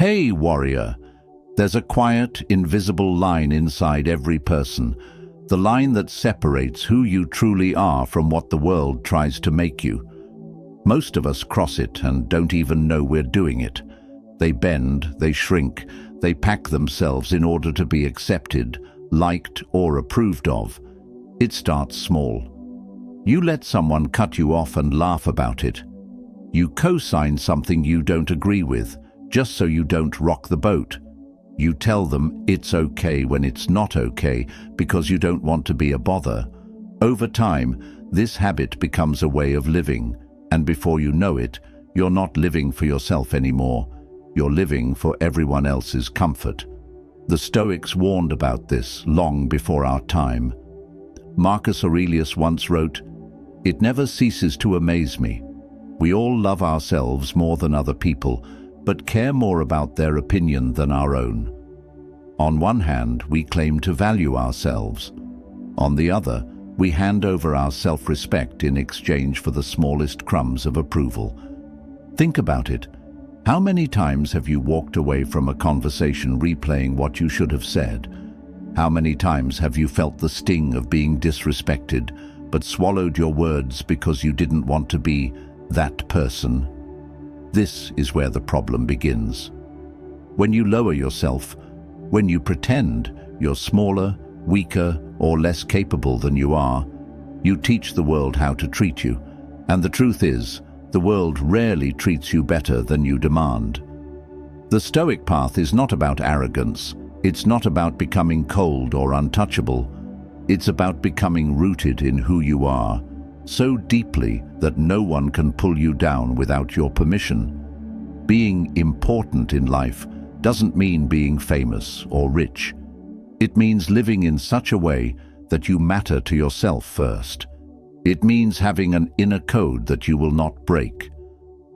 Hey, warrior! There's a quiet, invisible line inside every person, the line that separates who you truly are from what the world tries to make you. Most of us cross it and don't even know we're doing it. They bend, they shrink, they pack themselves in order to be accepted, liked, or approved of. It starts small. You let someone cut you off and laugh about it. You co-sign something you don't agree with, just so you don't rock the boat. You tell them it's okay when it's not okay because you don't want to be a bother. Over time, this habit becomes a way of living, and before you know it, you're not living for yourself anymore. You're living for everyone else's comfort. The Stoics warned about this long before our time. Marcus Aurelius once wrote, "It never ceases to amaze me. We all love ourselves more than other people, but care more about their opinion than our own. On one hand, we claim to value ourselves. On the other, we hand over our self-respect in exchange for the smallest crumbs of approval." Think about it. How many times have you walked away from a conversation replaying what you should have said? How many times have you felt the sting of being disrespected, but swallowed your words because you didn't want to be that person? This is where the problem begins. When you lower yourself, when you pretend you're smaller, weaker, or less capable than you are, you teach the world how to treat you. And the truth is, the world rarely treats you better than you demand. The Stoic path is not about arrogance. It's not about becoming cold or untouchable. It's about becoming rooted in who you are, so deeply that no one can pull you down without your permission. Being important in life doesn't mean being famous or rich. It means living in such a way that you matter to yourself first. It means having an inner code that you will not break.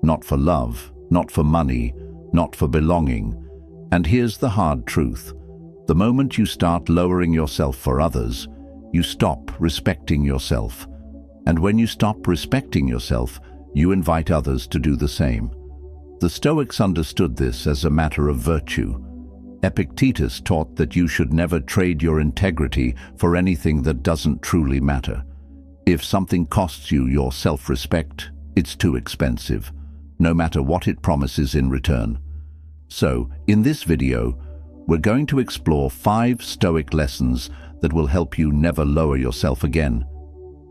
Not for love, not for money, not for belonging. And here's the hard truth. The moment you start lowering yourself for others, you stop respecting yourself. And when you stop respecting yourself, you invite others to do the same. The Stoics understood this as a matter of virtue. Epictetus taught that you should never trade your integrity for anything that doesn't truly matter. If something costs you your self-respect, it's too expensive, no matter what it promises in return. So, in this video, we're going to explore 5 Stoic lessons that will help you never lower yourself again.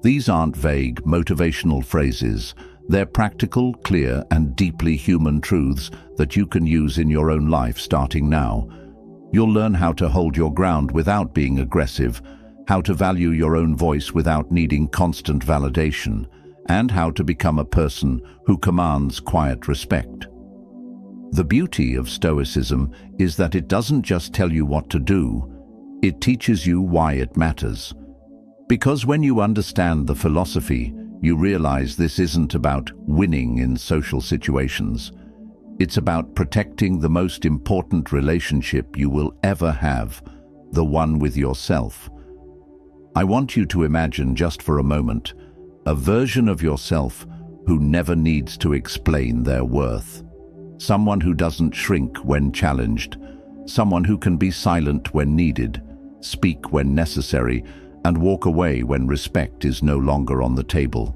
These aren't vague, motivational phrases. They're practical, clear, and deeply human truths that you can use in your own life starting now. You'll learn how to hold your ground without being aggressive, how to value your own voice without needing constant validation, and how to become a person who commands quiet respect. The beauty of Stoicism is that it doesn't just tell you what to do, it teaches you why it matters. Because when you understand the philosophy, you realize this isn't about winning in social situations. It's about protecting the most important relationship you will ever have, the one with yourself. I want you to imagine just for a moment a version of yourself who never needs to explain their worth. Someone who doesn't shrink when challenged. Someone who can be silent when needed, speak when necessary, and walk away when respect is no longer on the table.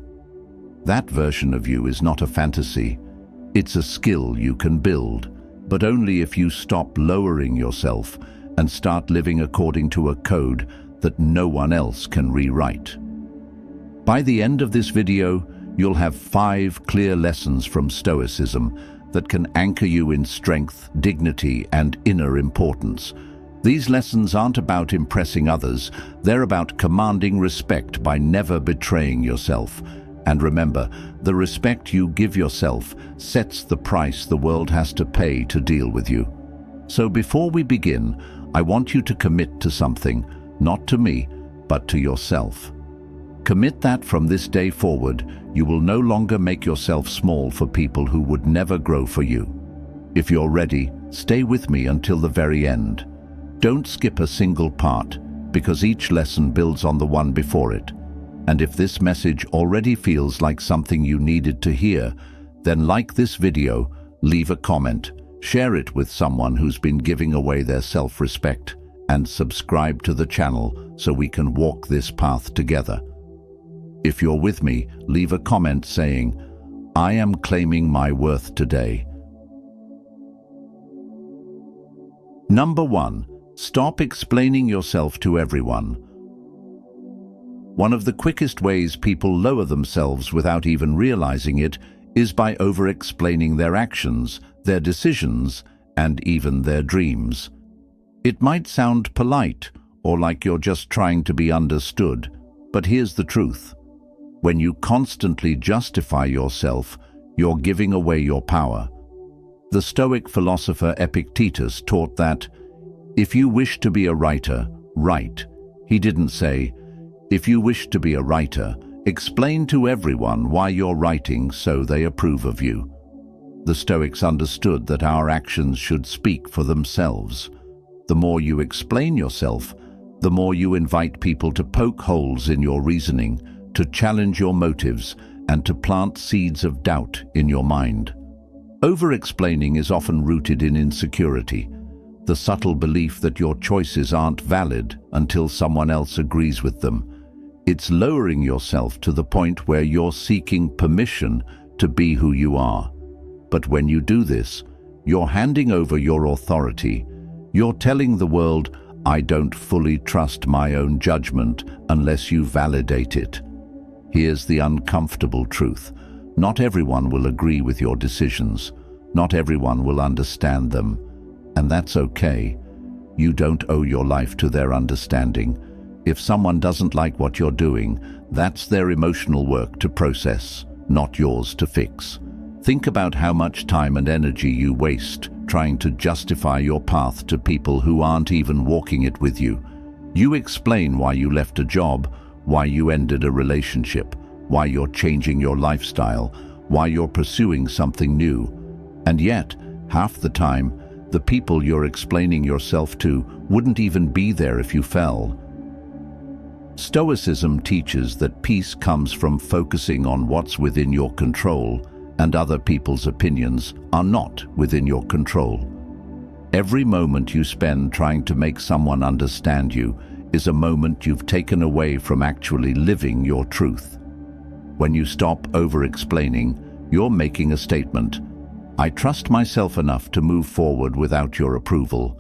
That version of you is not a fantasy. It's a skill you can build, but only if you stop lowering yourself and start living according to a code that no one else can rewrite. By the end of this video, you'll have 5 clear lessons from Stoicism that can anchor you in strength, dignity, and inner importance. These lessons aren't about impressing others, they're about commanding respect by never betraying yourself. And remember, the respect you give yourself sets the price the world has to pay to deal with you. So before we begin, I want you to commit to something, not to me, but to yourself. Commit that from this day forward, you will no longer make yourself small for people who would never grow for you. If you're ready, stay with me until the very end. Don't skip a single part, because each lesson builds on the one before it. And if this message already feels like something you needed to hear, then like this video, leave a comment, share it with someone who's been giving away their self-respect, and subscribe to the channel so we can walk this path together. If you're with me, leave a comment saying, "I am claiming my worth today." Number 1. Stop explaining yourself to everyone. One of the quickest ways people lower themselves without even realizing it is by over-explaining their actions, their decisions, and even their dreams. It might sound polite or like you're just trying to be understood, but here's the truth. When you constantly justify yourself, you're giving away your power. The Stoic philosopher Epictetus taught that, if you wish to be a writer, write. He didn't say, if you wish to be a writer, explain to everyone why you're writing so they approve of you. The Stoics understood that our actions should speak for themselves. The more you explain yourself, the more you invite people to poke holes in your reasoning, to challenge your motives, and to plant seeds of doubt in your mind. Over-explaining is often rooted in insecurity, the subtle belief that your choices aren't valid until someone else agrees with them. It's lowering yourself to the point where you're seeking permission to be who you are. But when you do this, you're handing over your authority. You're telling the world, I don't fully trust my own judgment unless you validate it. Here's the uncomfortable truth. Not everyone will agree with your decisions. Not everyone will understand them. And that's okay. You don't owe your life to their understanding. If someone doesn't like what you're doing, that's their emotional work to process, not yours to fix. Think about how much time and energy you waste trying to justify your path to people who aren't even walking it with you. You explain why you left a job, why you ended a relationship, why you're changing your lifestyle, why you're pursuing something new. And yet, half the time, the people you're explaining yourself to wouldn't even be there if you fell. Stoicism teaches that peace comes from focusing on what's within your control, and other people's opinions are not within your control. Every moment you spend trying to make someone understand you is a moment you've taken away from actually living your truth. When you stop over-explaining, you're making a statement. I trust myself enough to move forward without your approval.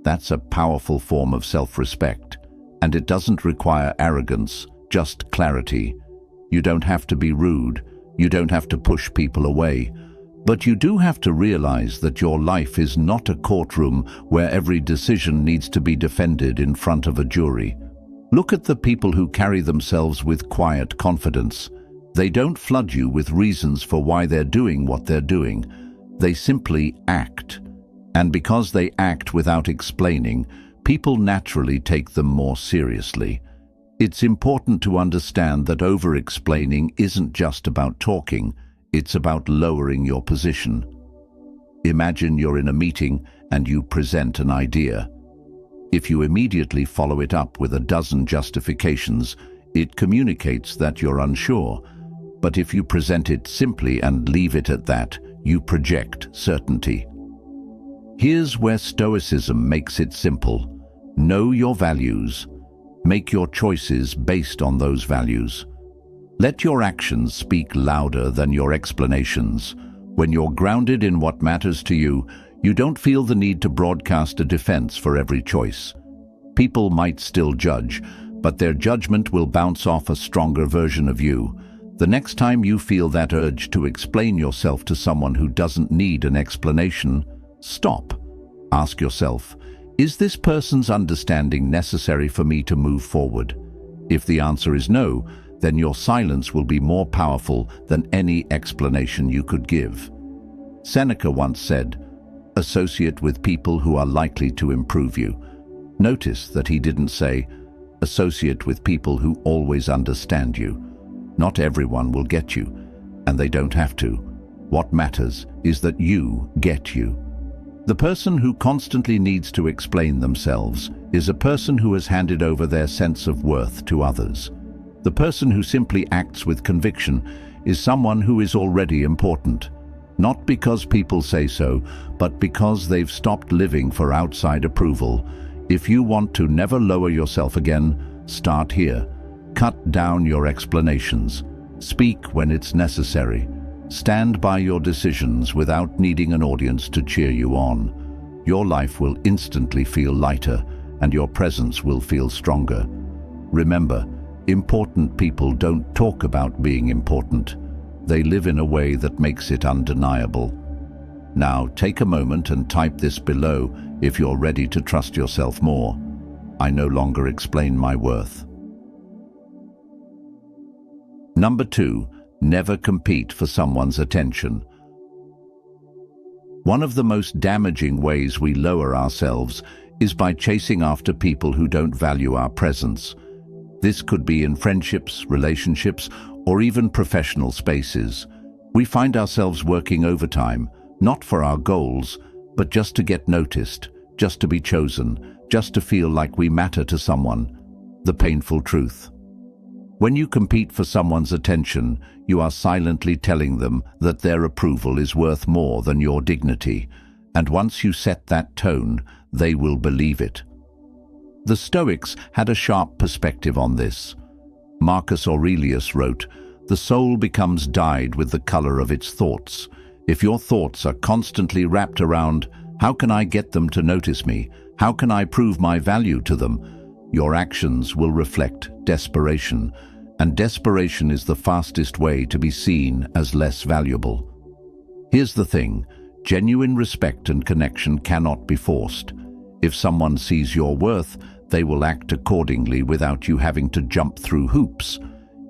That's a powerful form of self-respect, and it doesn't require arrogance, just clarity. You don't have to be rude, you don't have to push people away, but you do have to realize that your life is not a courtroom where every decision needs to be defended in front of a jury. Look at the people who carry themselves with quiet confidence. They don't flood you with reasons for why they're doing what they're doing. They simply act. And because they act without explaining, people naturally take them more seriously. It's important to understand that over-explaining isn't just about talking, it's about lowering your position. Imagine you're in a meeting and you present an idea. If you immediately follow it up with a dozen justifications, it communicates that you're unsure. But if you present it simply and leave it at that, you project certainty. Here's where Stoicism makes it simple. Know your values. Make your choices based on those values. Let your actions speak louder than your explanations. When you're grounded in what matters to you, you don't feel the need to broadcast a defense for every choice. People might still judge, but their judgment will bounce off a stronger version of you. The next time you feel that urge to explain yourself to someone who doesn't need an explanation, stop. Ask yourself, is this person's understanding necessary for me to move forward? If the answer is no, then your silence will be more powerful than any explanation you could give. Seneca once said, associate with people who are likely to improve you. Notice that he didn't say, associate with people who always understand you. Not everyone will get you, and they don't have to. What matters is that you get you. The person who constantly needs to explain themselves is a person who has handed over their sense of worth to others. The person who simply acts with conviction is someone who is already important. Not because people say so, but because they've stopped living for outside approval. If you want to never lower yourself again, start here. Cut down your explanations. Speak when it's necessary. Stand by your decisions without needing an audience to cheer you on. Your life will instantly feel lighter, and your presence will feel stronger. Remember, important people don't talk about being important. They live in a way that makes it undeniable. Now, take a moment and type this below if you're ready to trust yourself more. I no longer explain my worth. Number 2, never compete for someone's attention. One of the most damaging ways we lower ourselves is by chasing after people who don't value our presence. This could be in friendships, relationships, or even professional spaces. We find ourselves working overtime, not for our goals, but just to get noticed, just to be chosen, just to feel like we matter to someone. The painful truth. When you compete for someone's attention, you are silently telling them that their approval is worth more than your dignity. And once you set that tone, they will believe it. The Stoics had a sharp perspective on this. Marcus Aurelius wrote, "The soul becomes dyed with the color of its thoughts." If your thoughts are constantly wrapped around, "How can I get them to notice me? How can I prove my value to them?" your actions will reflect desperation, and desperation is the fastest way to be seen as less valuable. Here's the thing, genuine respect and connection cannot be forced. If someone sees your worth, they will act accordingly without you having to jump through hoops.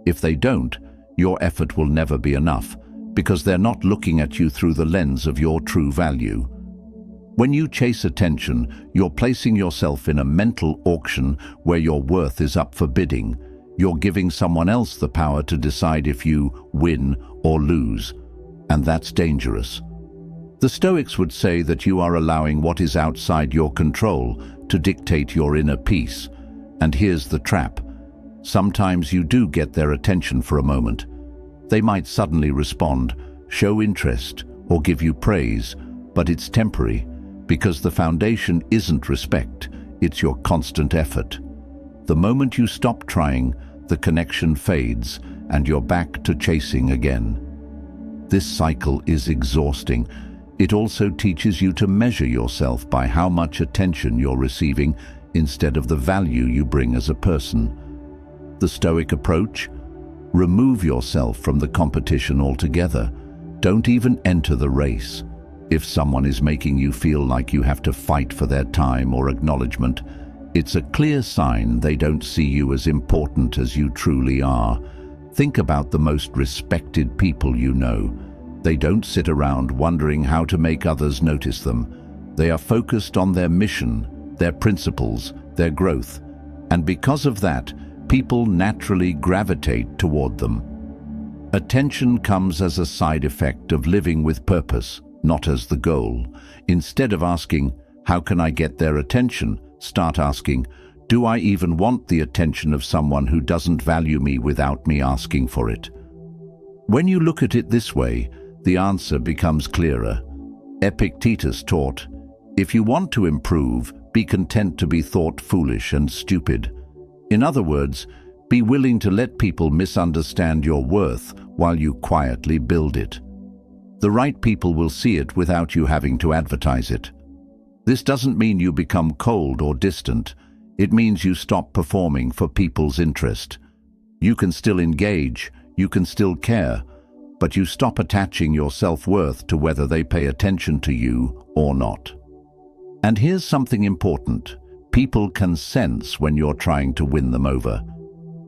If they don't, your effort will never be enough, because they're not looking at you through the lens of your true value. When you chase attention, you're placing yourself in a mental auction where your worth is up for bidding. You're giving someone else the power to decide if you win or lose, and that's dangerous. The Stoics would say that you are allowing what is outside your control to dictate your inner peace. And here's the trap. Sometimes you do get their attention for a moment. They might suddenly respond, show interest, or give you praise, but it's temporary, because the foundation isn't respect, it's your constant effort. The moment you stop trying, the connection fades, and you're back to chasing again. This cycle is exhausting. It also teaches you to measure yourself by how much attention you're receiving instead of the value you bring as a person. The Stoic approach? Remove yourself from the competition altogether. Don't even enter the race. If someone is making you feel like you have to fight for their time or acknowledgement, it's a clear sign they don't see you as important as you truly are. Think about the most respected people you know. They don't sit around wondering how to make others notice them. They are focused on their mission, their principles, their growth. And because of that, people naturally gravitate toward them. Attention comes as a side effect of living with purpose, not as the goal. Instead of asking, "How can I get their attention?" start asking, "Do I even want the attention of someone who doesn't value me without me asking for it?" When you look at it this way, the answer becomes clearer. Epictetus taught, "If you want to improve, be content to be thought foolish and stupid." In other words, be willing to let people misunderstand your worth while you quietly build it. The right people will see it without you having to advertise it. This doesn't mean you become cold or distant. It means you stop performing for people's interest. You can still engage, you can still care, but you stop attaching your self-worth to whether they pay attention to you or not. And here's something important. People can sense when you're trying to win them over.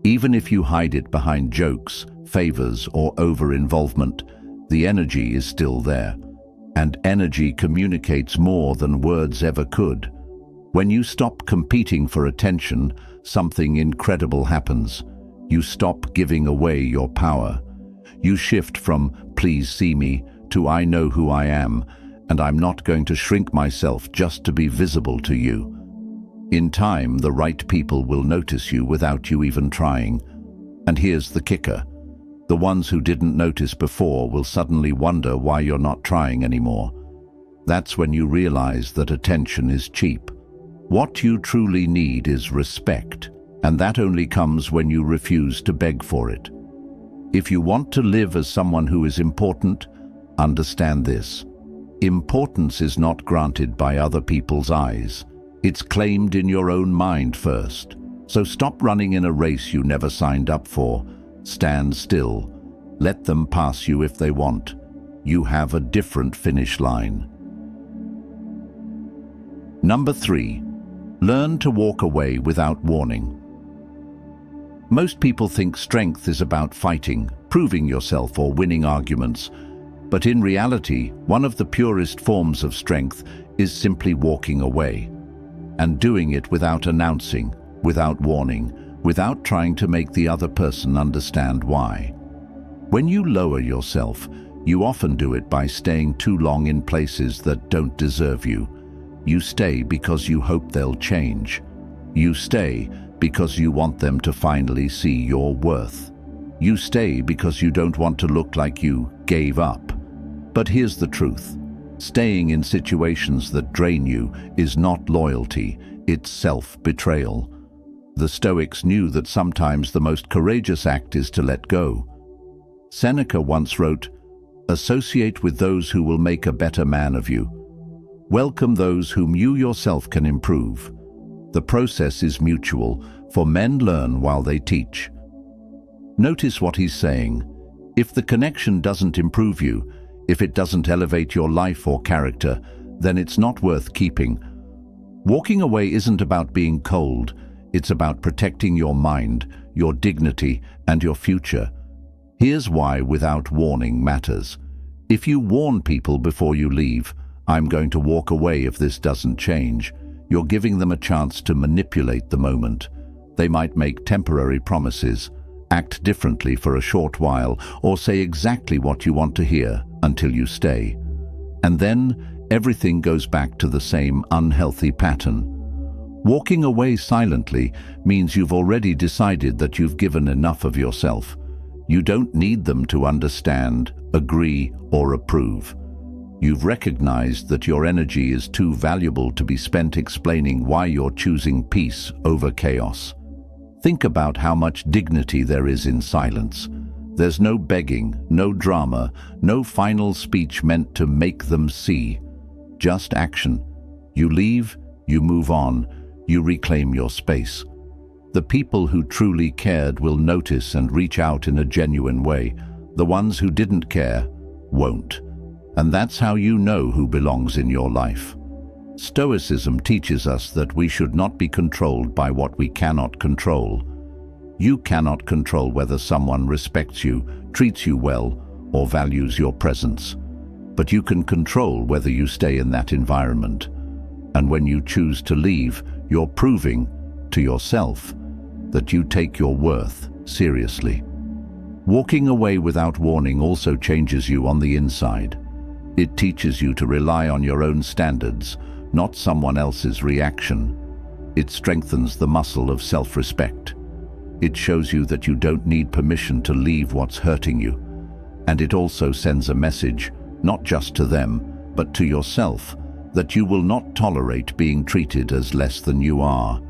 Even if you hide it behind jokes, favors, or over-involvement, the energy is still there. And energy communicates more than words ever could. When you stop competing for attention, something incredible happens. You stop giving away your power. You shift from "please see me" to "I know who I am, and I'm not going to shrink myself just to be visible to you." In time, the right people will notice you without you even trying. And here's the kicker. The ones who didn't notice before will suddenly wonder why you're not trying anymore. That's when you realize that attention is cheap. What you truly need is respect, and that only comes when you refuse to beg for it. If you want to live as someone who is important, understand this. Importance is not granted by other people's eyes. It's claimed in your own mind first. So stop running in a race you never signed up for. Stand still. Let them pass you if they want. You have a different finish line. Number 3. Learn to walk away without warning. Most people think strength is about fighting, proving yourself, or winning arguments. But in reality, one of the purest forms of strength is simply walking away. And doing it without announcing, without warning, without trying to make the other person understand why. When you lower yourself, you often do it by staying too long in places that don't deserve you. You stay because you hope they'll change. You stay because you want them to finally see your worth. You stay because you don't want to look like you gave up. But here's the truth. Staying in situations that drain you is not loyalty, it's self-betrayal. The Stoics knew that sometimes the most courageous act is to let go. Seneca once wrote, "Associate with those who will make a better man of you. Welcome those whom you yourself can improve." The process is mutual, for men learn while they teach. Notice what he's saying. If the connection doesn't improve you, if it doesn't elevate your life or character, then it's not worth keeping. Walking away isn't about being cold. It's about protecting your mind, your dignity, and your future. Here's why without warning matters. If you warn people before you leave, "I'm going to walk away if this doesn't change," you're giving them a chance to manipulate the moment. They might make temporary promises, act differently for a short while, or say exactly what you want to hear until you stay. And then everything goes back to the same unhealthy pattern. Walking away silently means you've already decided that you've given enough of yourself. You don't need them to understand, agree, or approve. You've recognized that your energy is too valuable to be spent explaining why you're choosing peace over chaos. Think about how much dignity there is in silence. There's no begging, no drama, no final speech meant to make them see. Just action. You leave, you move on, you reclaim your space. The people who truly cared will notice and reach out in a genuine way. The ones who didn't care won't. And that's how you know who belongs in your life. Stoicism teaches us that we should not be controlled by what we cannot control. You cannot control whether someone respects you, treats you well, or values your presence. But you can control whether you stay in that environment. And when you choose to leave, you're proving to yourself that you take your worth seriously. Walking away without warning also changes you on the inside. It teaches you to rely on your own standards, not someone else's reaction. It strengthens the muscle of self-respect. It shows you that you don't need permission to leave what's hurting you. And it also sends a message, not just to them, but to yourself, that you will not tolerate being treated as less than you are.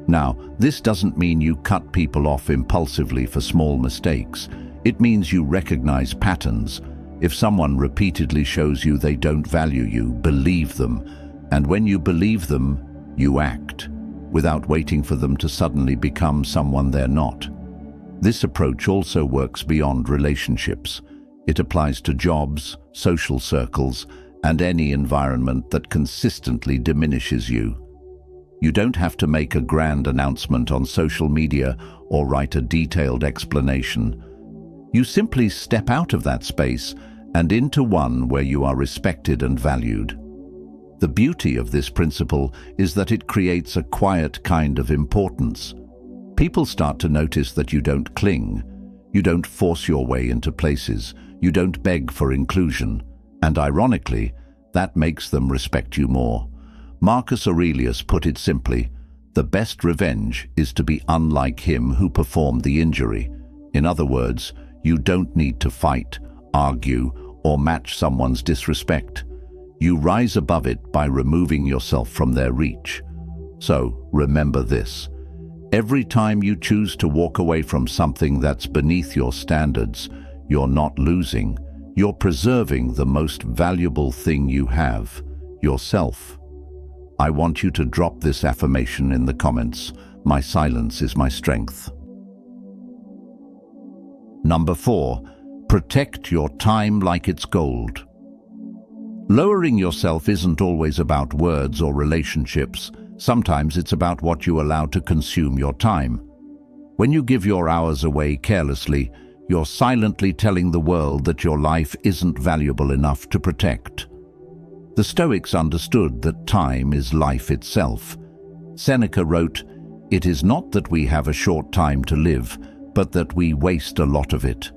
Now, this doesn't mean you cut people off impulsively for small mistakes. It means you recognize patterns. If someone repeatedly shows you they don't value you, believe them. And when you believe them, you act, without waiting for them to suddenly become someone they're not. This approach also works beyond relationships. It applies to jobs, social circles, and any environment that consistently diminishes you. You don't have to make a grand announcement on social media or write a detailed explanation. You simply step out of that space and into one where you are respected and valued. The beauty of this principle is that it creates a quiet kind of importance. People start to notice that you don't cling, you don't force your way into places, you don't beg for inclusion, and ironically, that makes them respect you more. Marcus Aurelius put it simply, "The best revenge is to be unlike him who performed the injury." In other words, You don't need to fight, argue, or match someone's disrespect. You rise above it by removing yourself from their reach. So, remember this. Every time you choose to walk away from something that's beneath your standards, you're not losing. You're preserving the most valuable thing you have, yourself. I want you to drop this affirmation in the comments. My silence is my strength. Number 4, protect your time like it's gold. Lowering yourself isn't always about words or relationships. Sometimes it's about what you allow to consume your time. When you give your hours away carelessly, you're silently telling the world that your life isn't valuable enough to protect. The Stoics understood that time is life itself. Seneca wrote, "It is not that we have a short time to live, but that we waste a lot of it."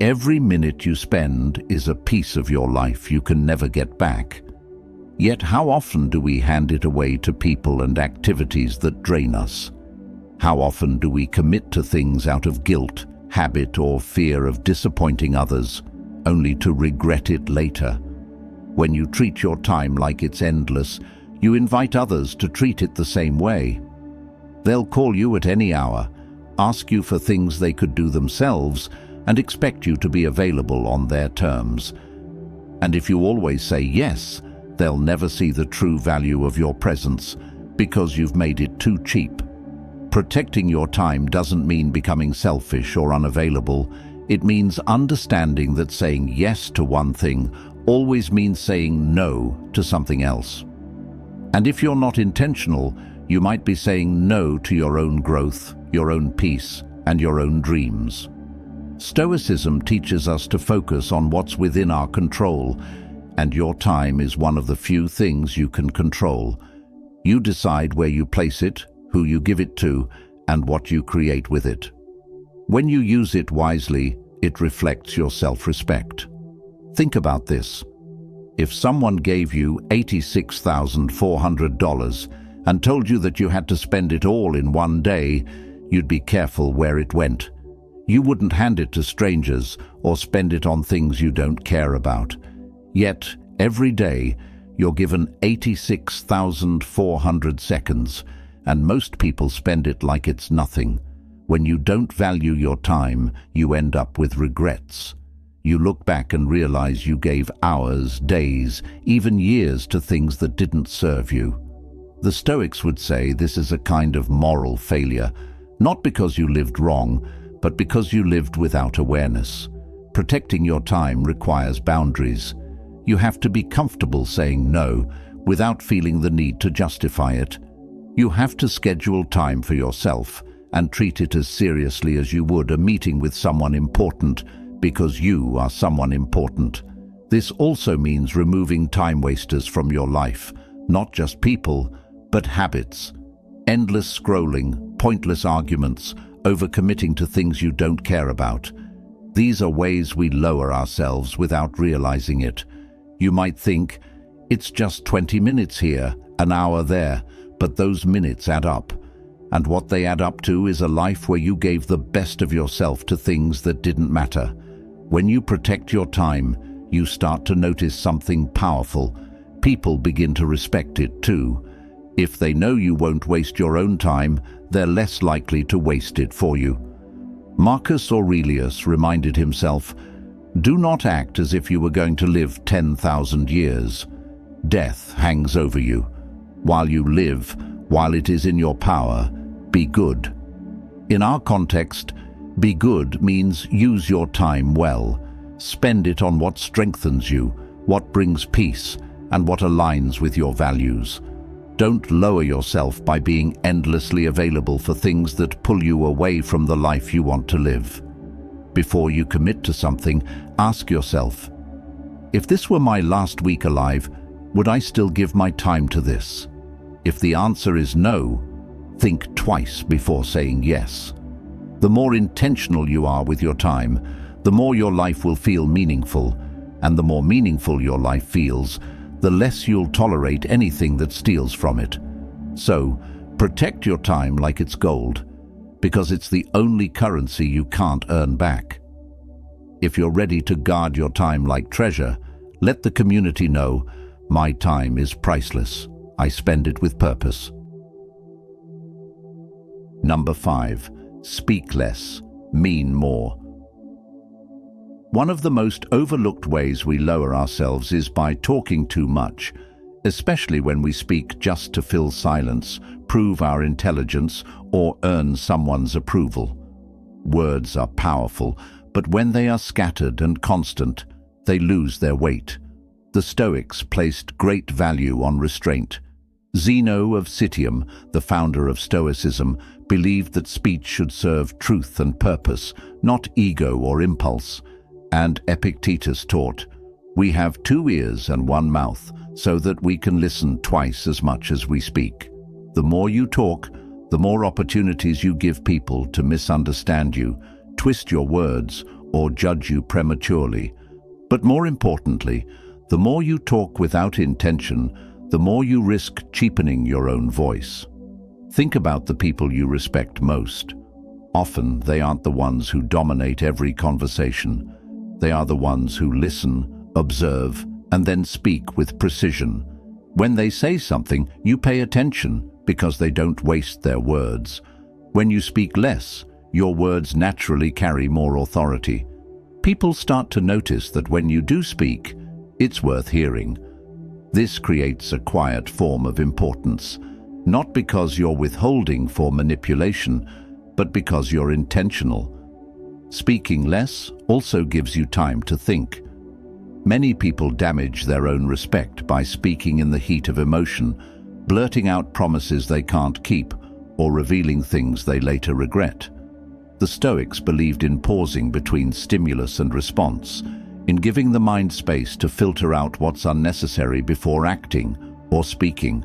Every minute you spend is a piece of your life you can never get back. Yet how often do we hand it away to people and activities that drain us? How often do we commit to things out of guilt, habit, or fear of disappointing others, only to regret it later? When you treat your time like it's endless, you invite others to treat it the same way. They'll call you at any hour, ask you for things they could do themselves, and expect you to be available on their terms. And if you always say yes, they'll never see the true value of your presence because you've made it too cheap. Protecting your time doesn't mean becoming selfish or unavailable. It means understanding that saying yes to one thing always means saying no to something else. And if you're not intentional, you might be saying no to your own growth, your own peace, and your own dreams. Stoicism teaches us to focus on what's within our control, and your time is one of the few things you can control. You decide where you place it, who you give it to, and what you create with it. When you use it wisely, it reflects your self-respect. Think about this. If someone gave you $86,400 and told you that you had to spend it all in one day, you'd be careful where it went. You wouldn't hand it to strangers or spend it on things you don't care about. Yet, every day, you're given 86,400 seconds, and most people spend it like it's nothing. When you don't value your time, you end up with regrets. You look back and realize you gave hours, days, even years to things that didn't serve you. The Stoics would say this is a kind of moral failure, not because you lived wrong, but because you lived without awareness. Protecting your time requires boundaries. You have to be comfortable saying no without feeling the need to justify it. You have to schedule time for yourself and treat it as seriously as you would a meeting with someone important, because you are someone important. This also means removing time wasters from your life, not just people, but habits. Endless scrolling, pointless arguments, overcommitting to things you don't care about. These are ways we lower ourselves without realizing it. You might think, it's just 20 minutes here, an hour there, but those minutes add up. And what they add up to is a life where you gave the best of yourself to things that didn't matter. When you protect your time, you start to notice something powerful. People begin to respect it too. If they know you won't waste your own time, they're less likely to waste it for you. Marcus Aurelius reminded himself, "Do not act as if you were going to live 10,000 years. Death hangs over you. While you live, while it is in your power, be good." In our context, be good means use your time well. Spend it on what strengthens you, what brings peace, and what aligns with your values. Don't lower yourself by being endlessly available for things that pull you away from the life you want to live. Before you commit to something, ask yourself, if this were my last week alive, would I still give my time to this? If the answer is no, think twice before saying yes. The more intentional you are with your time, the more your life will feel meaningful, and the more meaningful your life feels, the less you'll tolerate anything that steals from it. So, protect your time like it's gold, because it's the only currency you can't earn back. If you're ready to guard your time like treasure, let the community know, my time is priceless. I spend it with purpose. Number 5. Speak less, mean more. One of the most overlooked ways we lower ourselves is by talking too much, especially when we speak just to fill silence, prove our intelligence, or earn someone's approval. Words are powerful, but when they are scattered and constant, they lose their weight. The Stoics placed great value on restraint. Zeno of Citium, the founder of Stoicism, believed that speech should serve truth and purpose, not ego or impulse. And Epictetus taught, we have 2 ears and 1 mouth, so that we can listen twice as much as we speak. The more you talk, the more opportunities you give people to misunderstand you, twist your words, or judge you prematurely. But more importantly, the more you talk without intention, the more you risk cheapening your own voice. Think about the people you respect most. Often they aren't the ones who dominate every conversation. They are the ones who listen, observe, and then speak with precision. When they say something, you pay attention because they don't waste their words. When you speak less, your words naturally carry more authority. People start to notice that when you do speak, it's worth hearing. This creates a quiet form of importance, not because you're withholding for manipulation, but because you're intentional. Speaking less also gives you time to think. Many people damage their own respect by speaking in the heat of emotion, blurting out promises they can't keep, or revealing things they later regret. The Stoics believed in pausing between stimulus and response, in giving the mind space to filter out what's unnecessary before acting or speaking.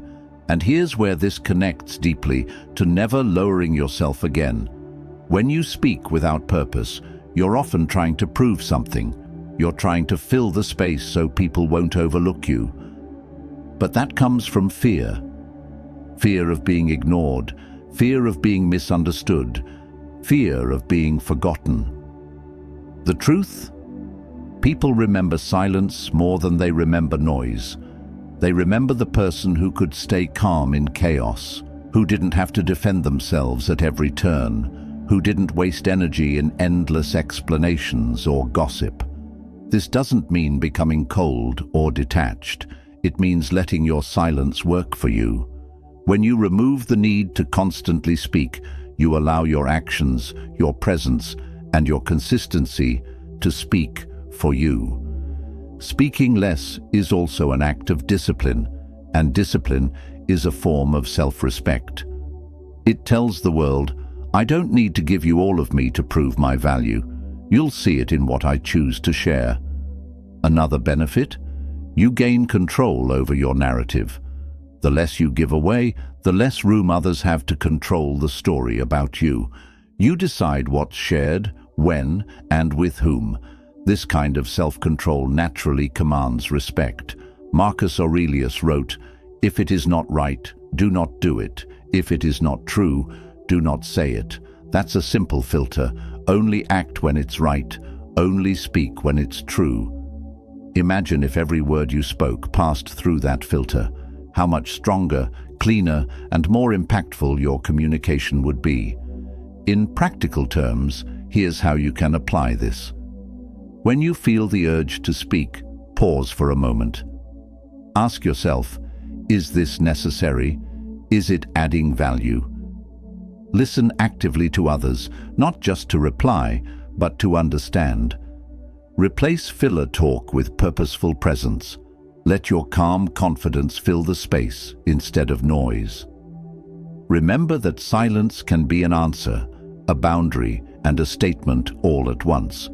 And here's where this connects deeply to never lowering yourself again. When you speak without purpose, you're often trying to prove something. You're trying to fill the space so people won't overlook you. But that comes from fear. Fear of being ignored, fear of being misunderstood, fear of being forgotten. The truth? People remember silence more than they remember noise. They remember the person who could stay calm in chaos, who didn't have to defend themselves at every turn, who didn't waste energy in endless explanations or gossip. This doesn't mean becoming cold or detached. It means letting your silence work for you. When you remove the need to constantly speak, you allow your actions, your presence, and your consistency to speak for you. Speaking less is also an act of discipline, and discipline is a form of self-respect. It tells the world, I don't need to give you all of me to prove my value. You'll see it in what I choose to share. Another benefit? You gain control over your narrative. The less you give away, the less room others have to control the story about you. You decide what's shared, when, and with whom. This kind of self-control naturally commands respect. Marcus Aurelius wrote, if it is not right, do not do it. If it is not true, do not say it. That's a simple filter. Only act when it's right. Only speak when it's true. Imagine if every word you spoke passed through that filter. How much stronger, cleaner, and more impactful your communication would be. In practical terms, here's how you can apply this. When you feel the urge to speak, pause for a moment. Ask yourself, is this necessary? Is it adding value? Listen actively to others, not just to reply, but to understand. Replace filler talk with purposeful presence. Let your calm confidence fill the space instead of noise. Remember that silence can be an answer, a boundary, and a statement all at once.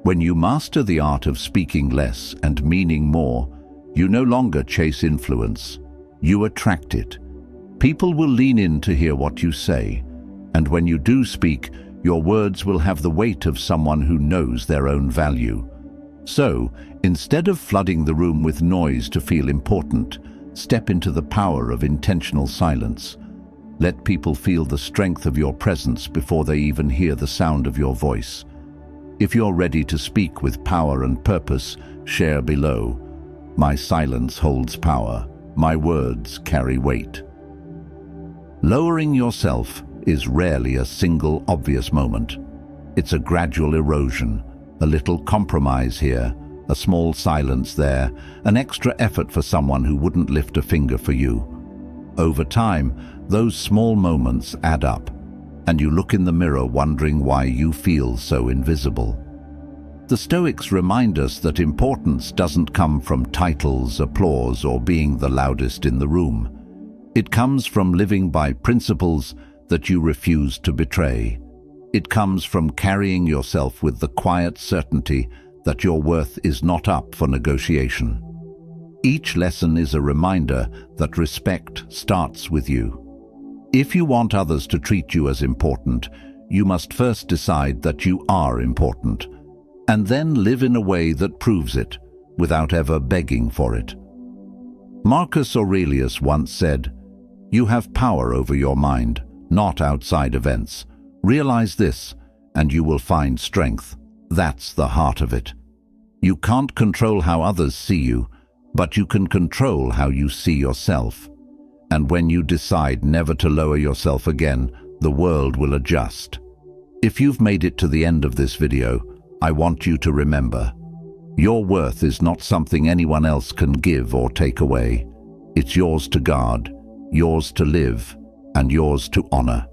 When you master the art of speaking less and meaning more, you no longer chase influence. You attract it. People will lean in to hear what you say, and when you do speak, your words will have the weight of someone who knows their own value. So, instead of flooding the room with noise to feel important, step into the power of intentional silence. Let people feel the strength of your presence before they even hear the sound of your voice. If you're ready to speak with power and purpose, share below. My silence holds power. My words carry weight. Lowering yourself is rarely a single obvious moment. It's a gradual erosion, a little compromise here, a small silence there, an extra effort for someone who wouldn't lift a finger for you. Over time, those small moments add up, and you look in the mirror wondering why you feel so invisible. The Stoics remind us that importance doesn't come from titles, applause, or being the loudest in the room. It comes from living by principles that you refuse to betray. It comes from carrying yourself with the quiet certainty that your worth is not up for negotiation. Each lesson is a reminder that respect starts with you. If you want others to treat you as important, you must first decide that you are important, and then live in a way that proves it, without ever begging for it. Marcus Aurelius once said, "You have power over your mind, not outside events. Realize this, and you will find strength." That's the heart of it. You can't control how others see you, but you can control how you see yourself. And when you decide never to lower yourself again, the world will adjust. If you've made it to the end of this video, I want you to remember, your worth is not something anyone else can give or take away. It's yours to guard, yours to live, and yours to honor.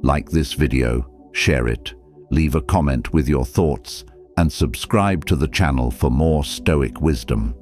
Like this video, share it, leave a comment with your thoughts, and subscribe to the channel for more Stoic wisdom.